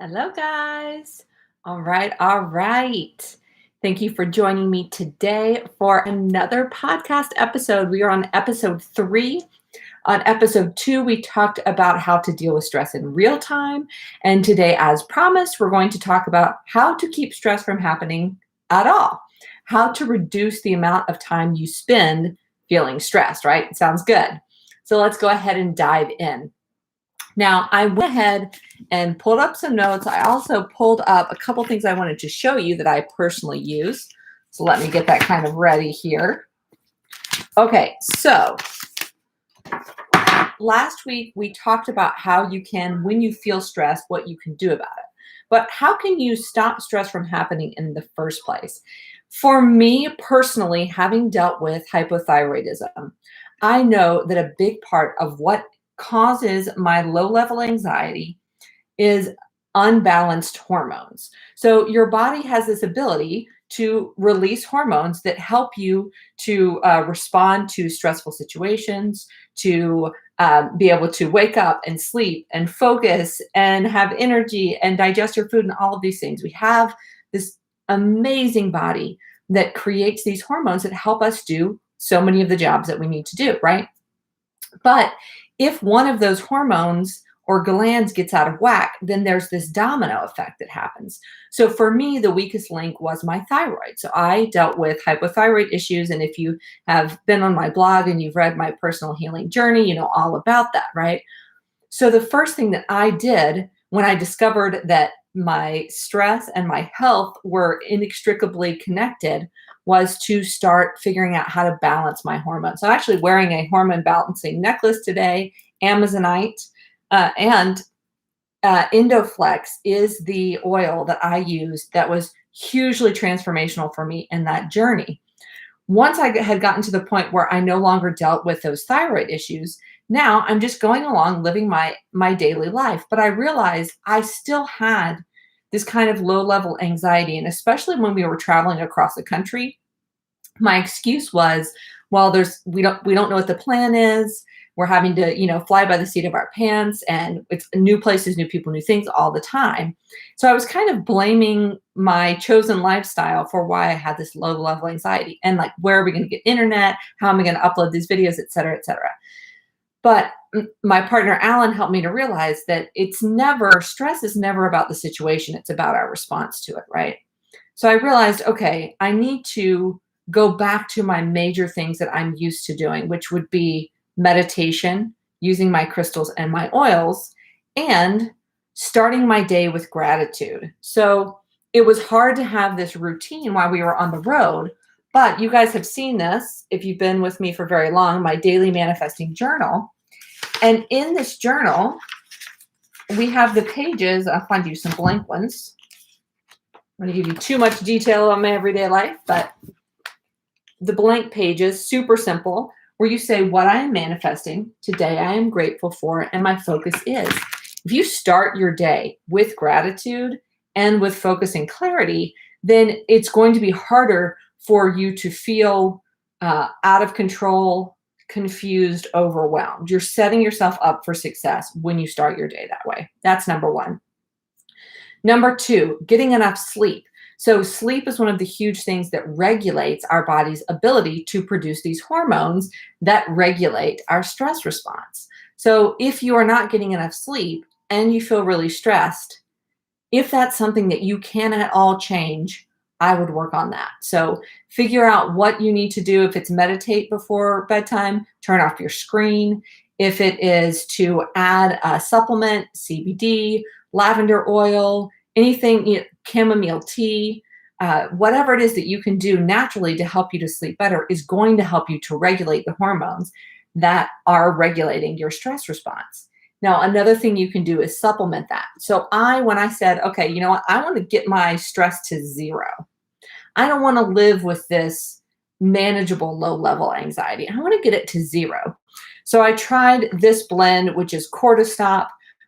Hello, guys. All right, all right. Thank you for joining me today for another podcast episode. We are on episode 3. On episode 2, we talked about how to deal with stress in real time. And today, as promised, we're going to talk about how to keep stress from happening at all, how to reduce the amount of time you spend feeling stressed, right? Sounds good. So let's go ahead and dive in. Now, I went ahead and pulled up some notes. I also pulled up a couple things I wanted to show you that I personally use. So let me get that kind of ready here. Okay, so last week we talked about how you can, when you feel stressed, what you can do about it. But how can you stop stress from happening in the first place? For me personally, having dealt with hypothyroidism, I know that a big part of what causes my low level anxiety is unbalanced hormones. So your body has this ability to release hormones that help you to respond to stressful situations, to be able to wake up and sleep and focus and have energy and digest your food and all of these things. We have this amazing body that creates these hormones that help us do so many of the jobs that we need to do, right? But if one of those hormones or glands gets out of whack, then there's this domino effect that happens. So for me, the weakest link was my thyroid. So I dealt with hypothyroid issues. And if you have been on my blog and you've read my personal healing journey, you know all about that, right? So the first thing that I did when I discovered that my stress and my health were inextricably connected was to start figuring out how to balance my hormones. So I'm actually wearing a hormone balancing necklace today, Amazonite, and Indoflex is the oil that I used that was hugely transformational for me in that journey. Once I had gotten to the point where I no longer dealt with those thyroid issues, now I'm just going along living my daily life. But I realized I still had this kind of low level anxiety. And especially when we were traveling across the country, my excuse was, well, we don't know what the plan is. We're having to, fly by the seat of our pants, and it's new places, new people, new things all the time. So I was kind of blaming my chosen lifestyle for why I had this low level anxiety, and like, where are we going to get internet? How am I going to upload these videos, et cetera, et cetera. But my partner, Alan, helped me to realize that stress is never about the situation. It's about our response to it, right? So I realized, okay, I need to go back to my major things that I'm used to doing, which would be meditation, using my crystals and my oils, and starting my day with gratitude. So it was hard to have this routine while we were on the road, but you guys have seen this, if you've been with me for very long, my daily manifesting journal. And in this journal, we have the pages. I'll find you some blank ones. I'm going to give you too much detail on my everyday life, but the blank pages, super simple, where you say what I am manifesting, today I am grateful for, and my focus is. If you start your day with gratitude and with focus and clarity, then it's going to be harder for you to feel out of control, confused, overwhelmed. You're setting yourself up for success when you start your day that way. That's number one. Number 2, getting enough sleep. So sleep is one of the huge things that regulates our body's ability to produce these hormones that regulate our stress response. So if you are not getting enough sleep and you feel really stressed, if that's something that you can at all change, I would work on that. So figure out what you need to do. If it's meditate before bedtime, turn off your screen. If it is to add a supplement, CBD, lavender oil, anything, chamomile tea, whatever it is that you can do naturally to help you to sleep better is going to help you to regulate the hormones that are regulating your stress response. Now, another thing you can do is supplement that. So when I said, okay, you know what, I want to get my stress to 0. I don't want to live with this manageable low level anxiety. I want to get it to 0. So I tried this blend, which is cortisol,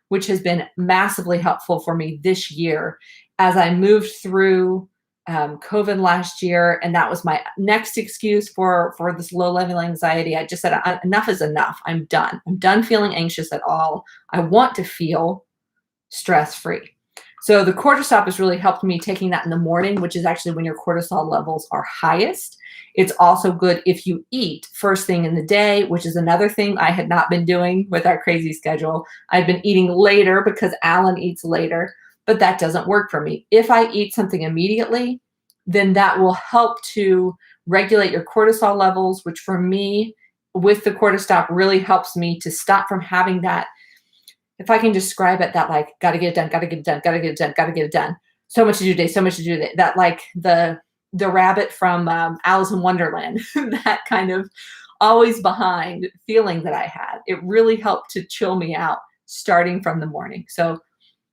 which has been massively helpful for me this year as I moved through COVID last year. And that was my next excuse for this low level anxiety. I just said, enough is enough. I'm done. I'm done feeling anxious at all. I want to feel stress free. So the cortisol has really helped me taking that in the morning, which is actually when your cortisol levels are highest. It's also good if you eat first thing in the day, which is another thing I had not been doing with our crazy schedule. I've been eating later because Alan eats later, but that doesn't work for me. If I eat something immediately, then that will help to regulate your cortisol levels, which for me, with the cortisol, really helps me to stop from having that, if I can describe it, that like, got to get it done, got to get it done, got to get it done, got to get it done. So much to do today, so much to do today. That like the rabbit from Alice in Wonderland, that kind of always behind feeling that I had. It really helped to chill me out starting from the morning. So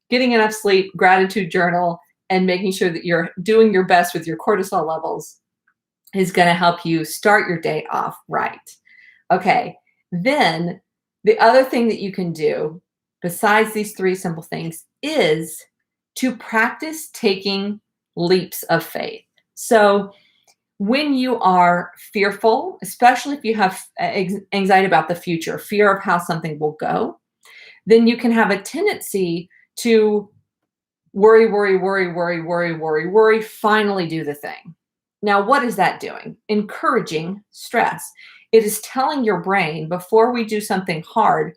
getting enough sleep, gratitude journal, and making sure that you're doing your best with your cortisol levels is going to help you start your day off right. Okay, then the other thing that you can do besides these three simple things is to practice taking leaps of faith. So when you are fearful, especially if you have anxiety about the future, fear of how something will go, then you can have a tendency to worry, finally do the thing. Now, what is that doing? Encouraging stress. It is telling your brain before we do something hard,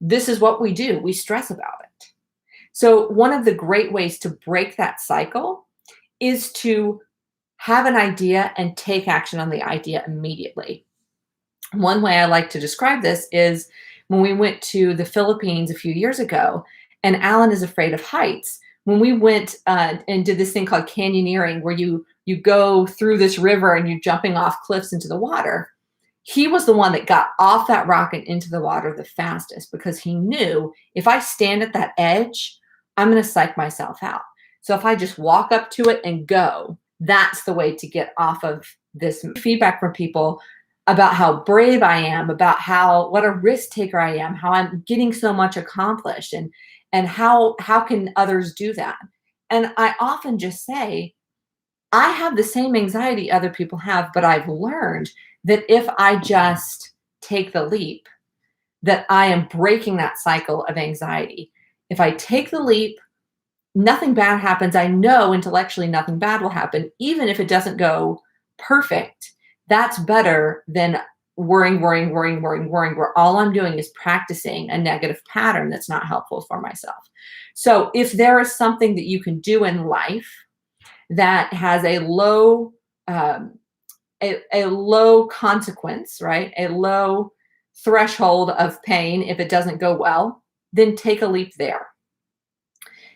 this is what we do. We stress about it. So one of the great ways to break that cycle is to have an idea and take action on the idea immediately. One way I like to describe this is when we went to the Philippines a few years ago, and Alan is afraid of heights. When we went and did this thing called canyoneering, where you go through this river and you're jumping off cliffs into the water, he was the one that got off that rock and into the water the fastest because he knew if I stand at that edge, I'm going to psych myself out. So if I just walk up to it and go, that's the way to get off of this. Feedback from people about how brave I am, about what a risk taker I am, how I'm getting so much accomplished, and how can others do that? And I often just say, I have the same anxiety other people have, but I've learned that if I just take the leap, that I am breaking that cycle of anxiety. If I take the leap, nothing bad happens. I know intellectually nothing bad will happen, even if it doesn't go perfect. That's better than worrying, where all I'm doing is practicing a negative pattern that's not helpful for myself. So if there is something that you can do in life that has a low consequence, right? A low threshold of pain if it doesn't go well, then take a leap there.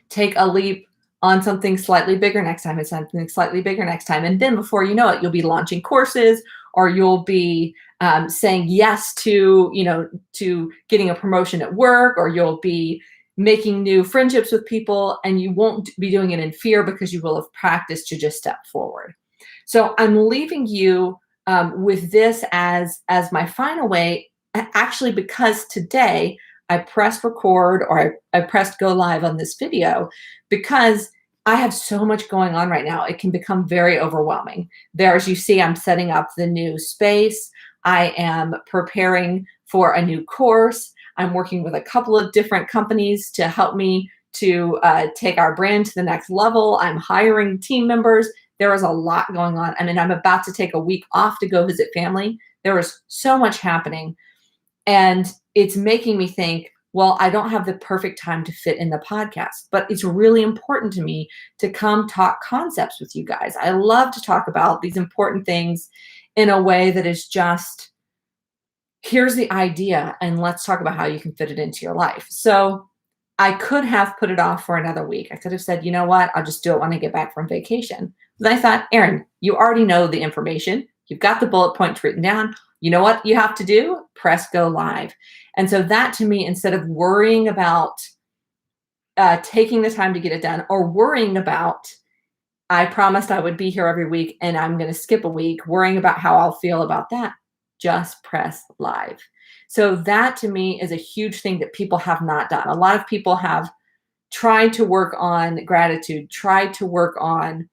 Take a leap on something slightly bigger next time, and something slightly bigger next time. And then before you know it, you'll be launching courses, or you'll be saying yes to getting a promotion at work, or you'll be making new friendships with people, and you won't be doing it in fear because you will have practiced to just step forward. So I'm leaving you with this as my final way, actually, because today I pressed record, or I pressed go live on this video because I have so much going on right now. It can become very overwhelming. There, as you see, I'm setting up the new space. I am preparing for a new course. I'm working with a couple of different companies to help me to take our brand to the next level. I'm hiring team members. There is a lot going on. I mean, I'm about to take a week off to go visit family. There is so much happening. And it's making me think, well, I don't have the perfect time to fit in the podcast, but it's really important to me to come talk concepts with you guys. I love to talk about these important things in a way that is just, here's the idea, and let's talk about how you can fit it into your life. So I could have put it off for another week. I could have said, you know what, I'll just do it when I get back from vacation. But I thought, Erin, you already know the information. You've got the bullet points written down. You know what you have to do? Press go live. And so that, to me, instead of worrying about taking the time to get it done, or worrying about, I promised I would be here every week and I'm going to skip a week, worrying about how I'll feel about that, just press live. So that, to me, is a huge thing that people have not done. A lot of people have tried to work on gratitude, tried to work on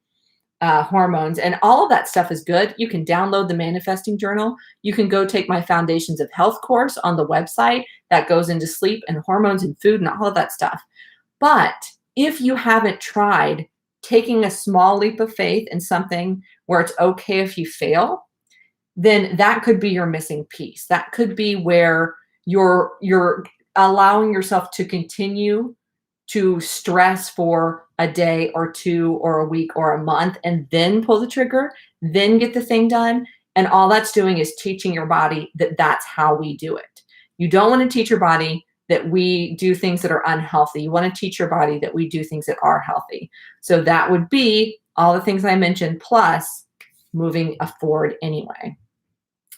hormones, and all of that stuff is good. You can download the manifesting journal. You can go take my Foundations of Health course on the website that goes into sleep and hormones and food and all of that stuff. But if you haven't tried taking a small leap of faith in something where it's okay if you fail, then that could be your missing piece. That could be where you're allowing yourself to continue to stress for a day or two or a week or a month and then pull the trigger, then get the thing done. And all that's doing is teaching your body that that's how we do it. You don't want to teach your body that we do things that are unhealthy. You want to teach your body that we do things that are healthy. So that would be all the things I mentioned, plus moving forward anyway.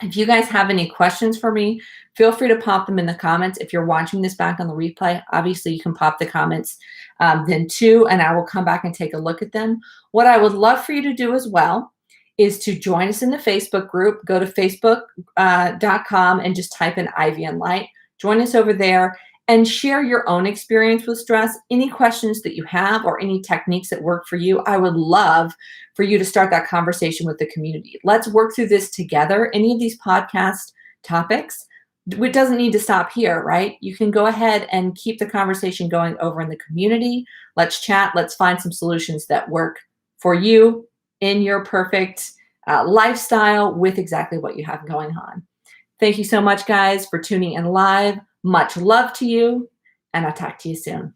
If you guys have any questions for me, feel free to pop them in the comments. If you're watching this back on the replay, obviously you can pop the comments then too, and I will come back and take a look at them. What I would love for you to do as well is to join us in the Facebook group. Go to facebook.com and just type in Ivy and Light. Join us over there and share your own experience with stress. Any questions that you have or any techniques that work for you, I would love for you to start that conversation with the community. Let's work through this together. Any of these podcast topics, it doesn't need to stop here, right? You can go ahead and keep the conversation going over in the community. Let's chat. Let's find some solutions that work for you in your perfect lifestyle with exactly what you have going on. Thank you so much, guys, for tuning in live. Much love to you, and I'll talk to you soon.